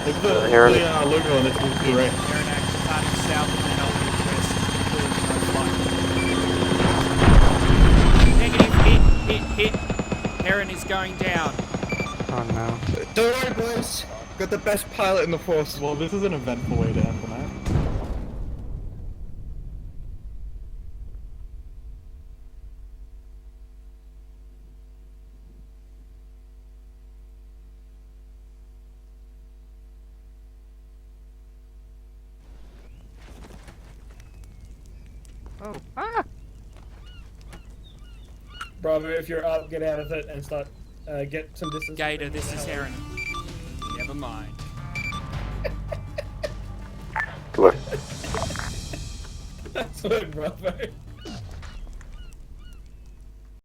Look at the Heron. logo on this is great. Heron action departing south and then I'll be west. Negative, hit. Heron is going down. Oh no. Don't worry, boys. Got the best pilot in the force. Well, this is an eventful way to end the night. Oh. Ah! Bravo, if you're up, get out of it and start, get some distance. Gator, this is Heron. Never mind. Good work. That's what, Bravo.